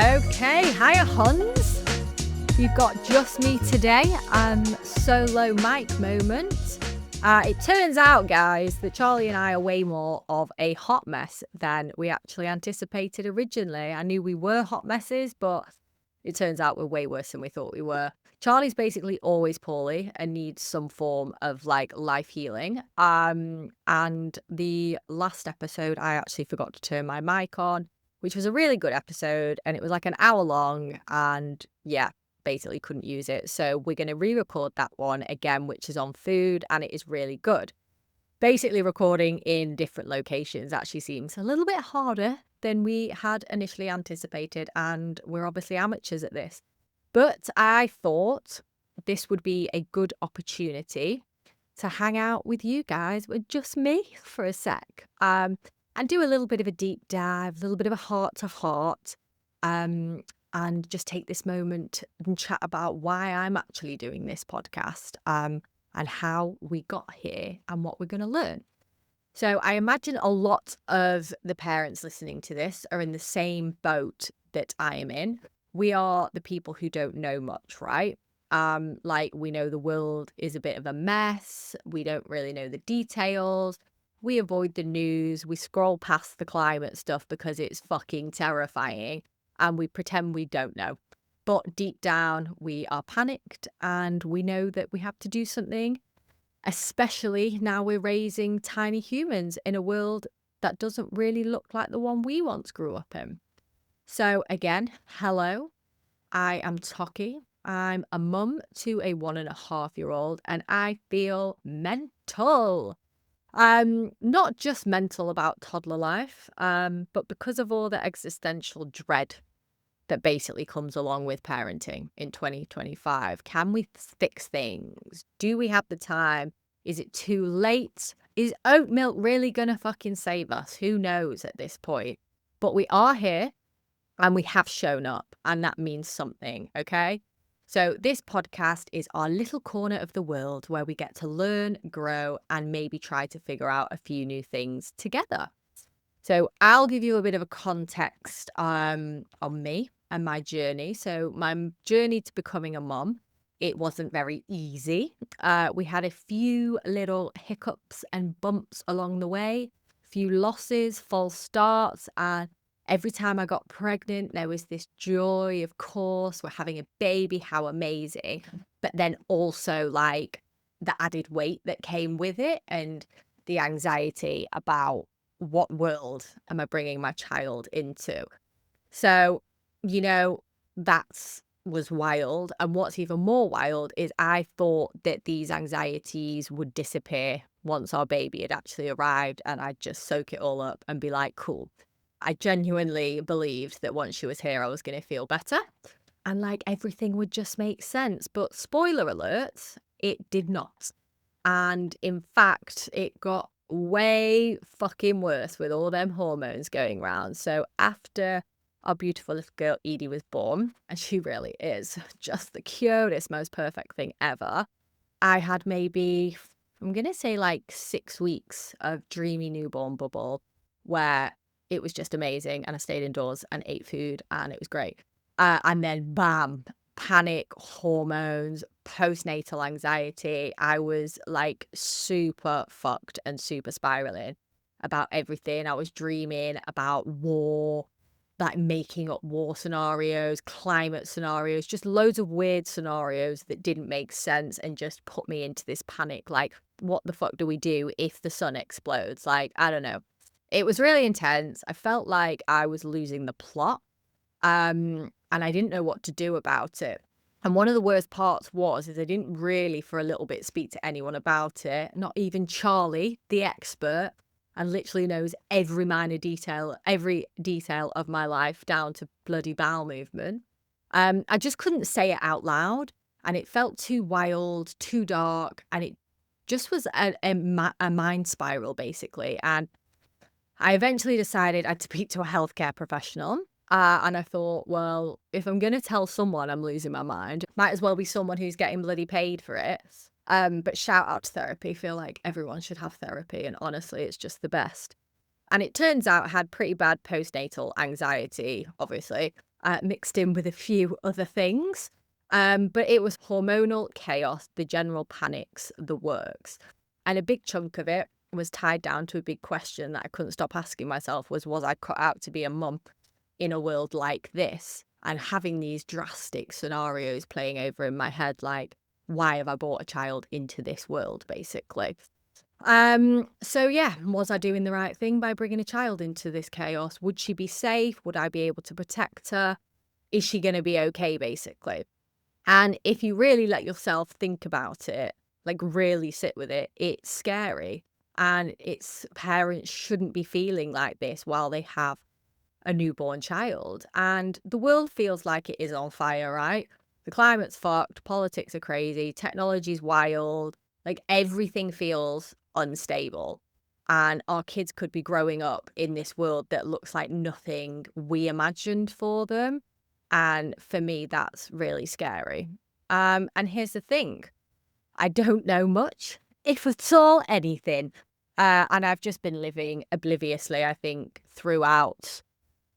Okay, hiya Hans. You've got just me today, solo mic moment. It turns out, guys, that Charlie and I are way more of a hot mess than we actually anticipated originally. I knew we were hot messes, but it turns out we're way worse than we thought we were. Charlie's basically always poorly and needs some form of like life healing. And the last episode, I actually forgot to turn my mic on, which was a really good episode, and it was like an hour long, and yeah, basically couldn't use it. So we're going to re-record that one again, which is on food, and it is really good. Basically recording in different locations actually seems a little bit harder than we had initially anticipated, and we're obviously amateurs at this. But I thought this would be a good opportunity to hang out with you guys, with just me for a sec, and do a little bit of a deep dive, a little bit of a heart to heart, and just take this moment and chat about why I'm actually doing this podcast, and how we got here and what we're going to learn. So I imagine a lot of the parents listening to this are in the same boat that I am in. We are the people who don't know much, right? Like, we know the world is a bit of a mess. We don't really know the details. We avoid the news. We scroll past the climate stuff because it's fucking terrifying, and we pretend we don't know. But deep down, we are panicked, and we know that we have to do something, especially now we're raising tiny humans in a world that doesn't really look like the one we once grew up in. So again, hello, I am Tocky. I'm a mum to a 1.5-year-old, and I feel mental. Not just mental about toddler life, but because of all the existential dread that basically comes along with parenting in 2025. Can we fix things? Do we have the time? Is it too late? Is oat milk really gonna fucking save us? Who knows at this point? But we are here, and we have shown up, and that means something, okay? So this podcast is our little corner of the world where we get to learn, grow, and maybe try to figure out a few new things together. So I'll give you a bit of a context on me and my journey. So my journey to becoming a mum, it wasn't very easy. We had a few little hiccups and bumps along the way, a few losses, false starts, and every time I got pregnant, there was this joy, of course, we're having a baby, how amazing. But then also like the added weight that came with it, and the anxiety about what world am I bringing my child into. So, that was wild. And what's even more wild is I thought that these anxieties would disappear once our baby had actually arrived, and I'd just soak it all up and be like, cool. I genuinely believed that once she was here, I was going to feel better, and like everything would just make sense. But spoiler alert, it did not. And in fact, it got way fucking worse with all them hormones going round. So after our beautiful little girl Edie was born, and she really is just the cutest, most perfect thing ever, I had maybe, I'm going to say like 6 weeks of dreamy newborn bubble where it was just amazing, and I stayed indoors and ate food, and it was great. And then bam, panic, hormones, postnatal anxiety. I was like super fucked and super spiraling about everything. I was dreaming about war, like making up war scenarios, climate scenarios, just loads of weird scenarios that didn't make sense and just put me into this panic. Like, what the fuck do we do if the sun explodes? Like, I don't know. It was really intense. I felt like I was losing the plot. And I didn't know what to do about it. And one of the worst parts is I didn't really for a little bit speak to anyone about it, not even Charlie, the expert, and literally knows every minor detail, every detail of my life down to bloody bowel movement. I just couldn't say it out loud, and it felt too wild, too dark, and it just was a mind spiral, basically. And I eventually decided I'd speak to a healthcare professional. And I thought, well, if I'm going to tell someone I'm losing my mind, might as well be someone who's getting bloody paid for it. But shout out to therapy. Feel like everyone should have therapy. And honestly, it's just the best. And it turns out I had pretty bad postnatal anxiety, obviously. mixed in with a few other things. But it was hormonal chaos, the general panics, the works. And a big chunk of it was tied down to a big question that I couldn't stop asking myself was I cut out to be a mum in a world like this? And having these drastic scenarios playing over in my head, like, why have I brought a child into this world, basically? So yeah, was I doing the right thing by bringing a child into this chaos? Would she be safe? Would I be able to protect her? Is she going to be okay, basically? And if you really let yourself think about it, like really sit with it, it's scary. And its parents shouldn't be feeling like this while they have a newborn child. And the world feels like it is on fire, right? The climate's fucked, politics are crazy, technology's wild, like everything feels unstable. And our kids could be growing up in this world that looks like nothing we imagined for them. And for me, that's really scary. And here's the thing. I don't know much, if at all anything. And I've just been living obliviously, I think, throughout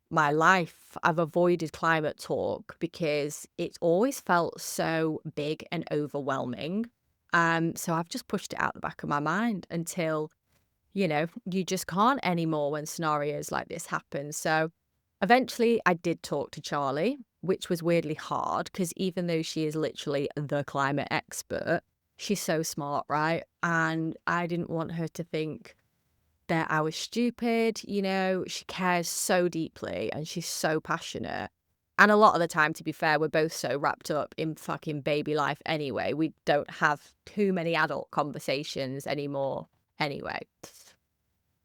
my life. I've avoided climate talk because it's always felt so big and overwhelming. So I've just pushed it out the back of my mind until, you just can't anymore when scenarios like this happen. So eventually I did talk to Charlie, which was weirdly hard because even though she is literally the climate expert, she's so smart, right? And I didn't want her to think that I was stupid. She cares so deeply and she's so passionate. And a lot of the time, to be fair, we're both so wrapped up in fucking baby life anyway. We don't have too many adult conversations anymore anyway.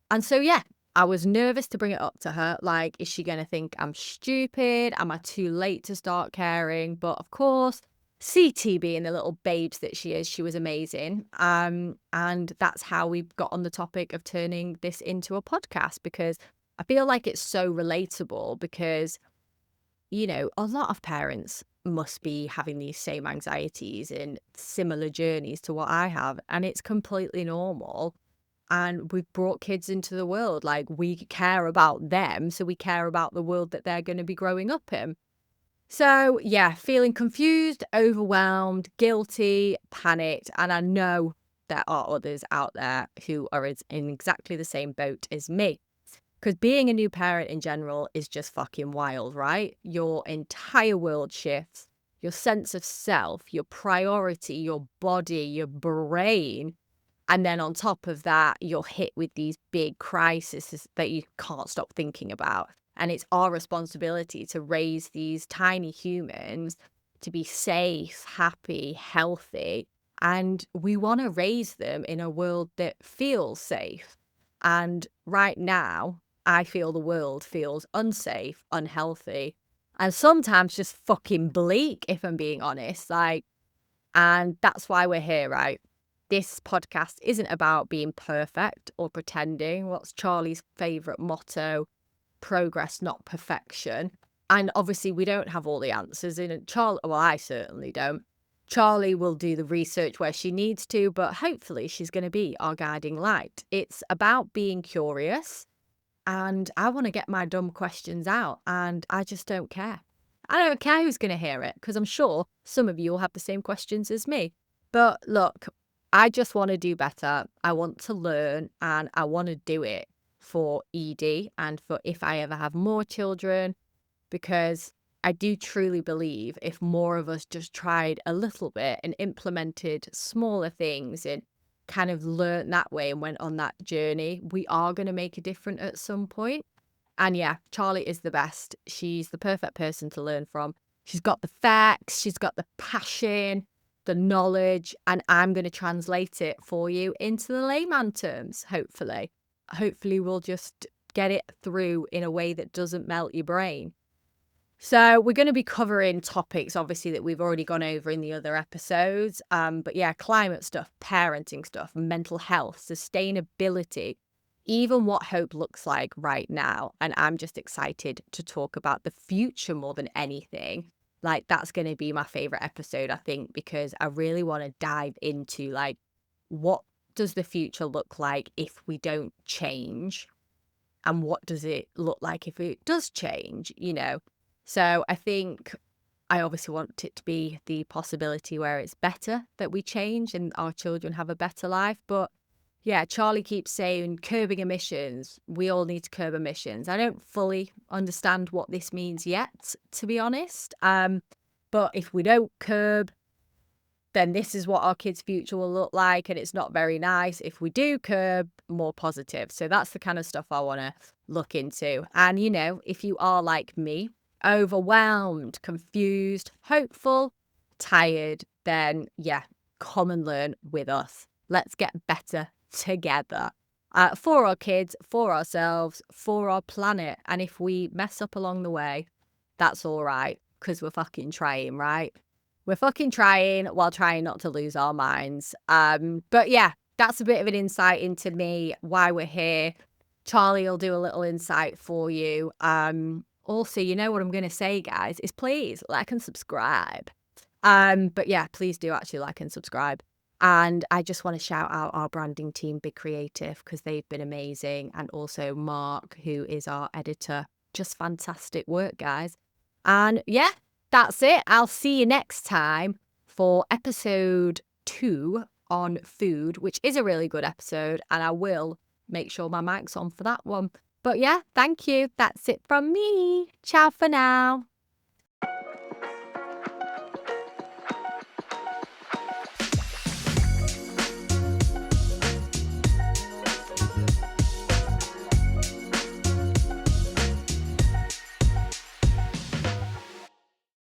And so, yeah, I was nervous to bring it up to her. Like, is she going to think I'm stupid? Am I too late to start caring? But of course, CT being the little babes that she is, she was amazing. And that's how we got on the topic of turning this into a podcast, because I feel like it's so relatable because, a lot of parents must be having these same anxieties and similar journeys to what I have. And it's completely normal. And we've brought kids into the world. Like, we care about them, so we care about the world that they're going to be growing up in. So, yeah, feeling confused, overwhelmed, guilty, panicked. And I know there are others out there who are in exactly the same boat as me. Because being a new parent in general is just fucking wild, right? Your entire world shifts, your sense of self, your priority, your body, your brain. And then on top of that, you're hit with these big crises that you can't stop thinking about. And it's our responsibility to raise these tiny humans to be safe, happy, healthy. And we want to raise them in a world that feels safe. And right now, I feel the world feels unsafe, unhealthy, and sometimes just fucking bleak, if I'm being honest. And that's why we're here, right? This podcast isn't about being perfect or pretending. What's Charlie's favourite motto? Progress, not perfection. And obviously we don't have all the answers in Charlie. Well, I certainly don't. Charlie will do the research where she needs to, but hopefully she's going to be our guiding light. It's about being curious, and I want to get my dumb questions out, and I just don't care. I don't care who's going to hear it, because I'm sure some of you will have the same questions as me. But look, I just want to do better. I want to learn, and I want to do it for ED and for if I ever have more children, because I do truly believe if more of us just tried a little bit and implemented smaller things and kind of learned that way and went on that journey, we are going to make a difference at some point. And yeah, Charlie is the best. She's the perfect person to learn from. She's got the facts, she's got the passion, the knowledge, and I'm going to translate it for you into the layman terms, hopefully. Hopefully we'll just get it through in a way that doesn't melt your brain. So we're going to be covering topics, obviously, that we've already gone over in the other episodes. But yeah, climate stuff, parenting stuff, mental health, sustainability, even what hope looks like right now. And I'm just excited to talk about the future more than anything. Like, that's going to be my favorite episode, I think, because I really want to dive into, like, what does the future look like if we don't change? And what does it look like if it does change, So I think I obviously want it to be the possibility where it's better that we change and our children have a better life. But yeah, Charlie keeps saying curbing emissions. We all need to curb emissions. I don't fully understand what this means yet, to be honest. But if we don't curb, then this is what our kids' future will look like. And it's not very nice. If we do curb, more positive. So that's the kind of stuff I want to look into. And, you know, if you are like me, overwhelmed, confused, hopeful, tired, then yeah, come and learn with us. Let's get better together. For our kids, for ourselves, for our planet. And if we mess up along the way, that's all right, because we're fucking trying, right? We're fucking trying while trying not to lose our minds. But yeah, that's a bit of an insight into me, why we're here. Charlie will do a little insight for you. Also, you know what I'm going to say, guys, is please like and subscribe. But yeah, please do actually like and subscribe. And I just want to shout out our branding team, Big Creative, because they've been amazing. And also Mark, who is our editor. Just fantastic work, guys. And yeah, that's it. I'll see you next time for episode 2 on food, which is a really good episode. And I will make sure my mic's on for that one. But yeah, thank you. That's it from me. Ciao for now.